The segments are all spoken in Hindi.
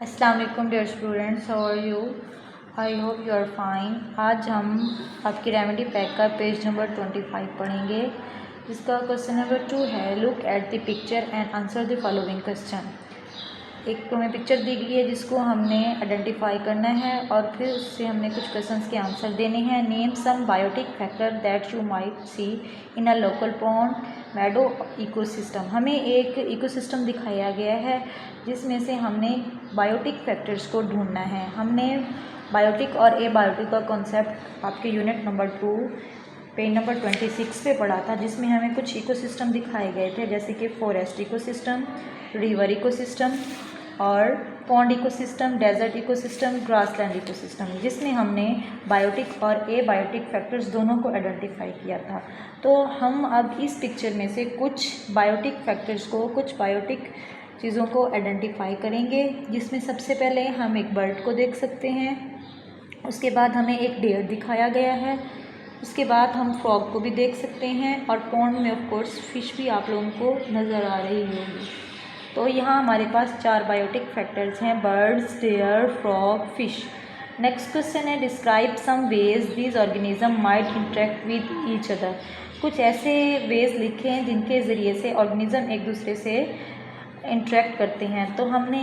अस्सलाम वालेकुम dear students, how are you? I hope you are fine. आज हम आपकी रेमेडी पैक का पेज नंबर 25 पढ़ेंगे, जिसका क्वेश्चन नंबर 2 है look at the picture and answer the following question. एक तो हमें पिक्चर दी गई है जिसको हमने आइडेंटिफाई करना है और फिर उससे हमने कुछ क्वेश्चंस के आंसर देने हैं। Name some biotic factor that you might see in a local pond meadow ecosystem. हमें एक इकोसिस्टम दिखाया गया है जिसमें से हमने बायोटिक फैक्टर्स को ढूंढना है। हमने बायोटिक और एबायोटिक का कॉन्सेप्ट आपके यूनिट नंबर 2 पेज नंबर 26 पे पढ़ा था, जिसमें हमें कुछ इकोसिस्टम दिखाए गए थे, जैसे कि फॉरेस्ट इकोसिस्टम, रिवर इकोसिस्टम और pond ecosystem, desert ecosystem, grassland ecosystem, जिसमें हमने बायोटिक और एबायोटिक फैक्टर्स दोनों को आइडेंटिफाई किया था। तो हम अब इस पिक्चर में से कुछ बायोटिक फैक्टर्स को, कुछ बायोटिक चीज़ों को आइडेंटिफाई करेंगे, जिसमें सबसे पहले हम एक बर्ड को देख सकते हैं, उसके बाद हमें एक डियर दिखाया गया है, उसके बाद हम फ्रॉग को भी देख सकते हैं और पॉन्ड में ऑफ कोर्स फिश भी आप लोगों को नज़र आ रही होगी। तो यहाँ हमारे पास 4 बायोटिक फैक्टर्स हैं, birds, deer, frog, fish. Next question है describe some ways these organisms might interact with each other. कुछ ऐसे वेज लिखें जिनके ज़रिए से ऑर्गेनिज्म एक दूसरे से इंटरेक्ट करते हैं। तो हमने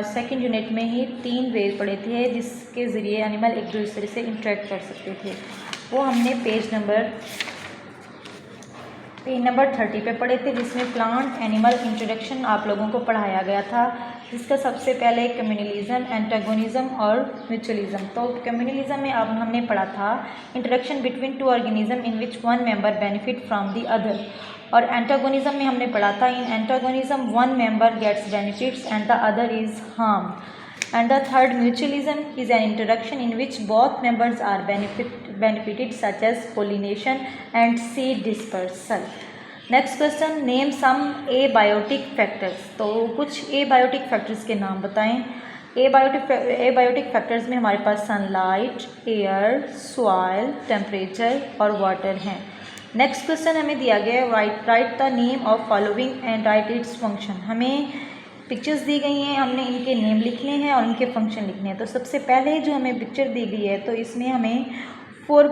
सेकंड यूनिट में ही 3 वेज पढ़े थे जिसके ज़रिए एनिमल एक दूसरे से इंटरेक्ट कर सकते थे। वो हमने पेज नंबर 30 पे पढ़े थे, जिसमें प्लांट एनिमल इंट्रोडक्शन आप लोगों को पढ़ाया गया था, जिसका सबसे पहले कम्युनलिज्म, एंटागोनिज्म और म्यूचुअलिज्म। तो कम्युनलिज्म में अब हमने पढ़ा था interaction between 2 organism in which one member benefit from the other, और एंटागोनिज्म में हमने पढ़ा था in antagonism one member gets benefits and the other is harm. And the third, mutualism, is an interaction in which both members are benefited, such as pollination and seed dispersal. Next question, name some abiotic factors. तो कुछ abiotic factors के नाम बताएं। abiotic factors में हमारे पास सनलाइट, एयर, सॉइल, टेम्परेचर और वाटर हैं। नेक्स्ट क्वेश्चन हमें दिया गया है right the name of following and right its function. हमें पिक्चर्स दी गई हैं, हमने इनके नेम लिखने हैं और इनके फंक्शन लिखने हैं। तो सबसे पहले जो हमें पिक्चर दी गई है, तो इसमें हमें फोर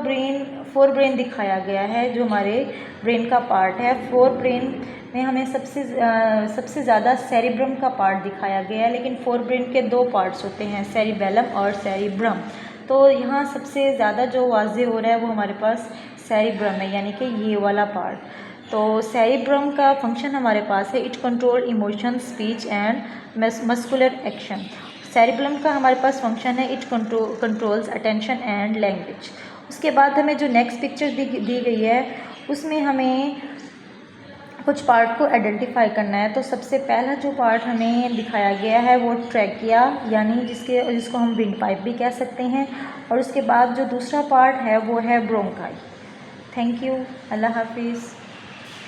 ब्रेन दिखाया गया है, जो हमारे ब्रेन का पार्ट है। फोर ब्रेन में हमें सबसे ज़्यादा सेरिब्रम का पार्ट दिखाया गया है, लेकिन फोर ब्रेन के 2 पार्ट्स होते हैं, सेरिबेलम और सेरिब्रम। तो यहाँ सबसे ज़्यादा जो वाज़े हो रहा है वो हमारे पास सेरिब्रम है, यानी कि ये वाला पार्ट। तो सेरिब्रम का फंक्शन हमारे पास है it control emotion, speech and muscular action. Cerebrum का हमारे पास फंक्शन है it controls attention and language. उसके बाद हमें जो नेक्स्ट पिक्चर दी गई है, उसमें हमें कुछ पार्ट को आइडेंटिफाई करना है। तो सबसे पहला जो पार्ट हमें दिखाया गया है वो ट्रैकिया, यानी जिसको हम विंड पाइप भी कह सकते हैं, और उसके बाद जो दूसरा पार्ट है वो है ब्रोंकाई। थैंक यू, अल्लाह हाफिज़।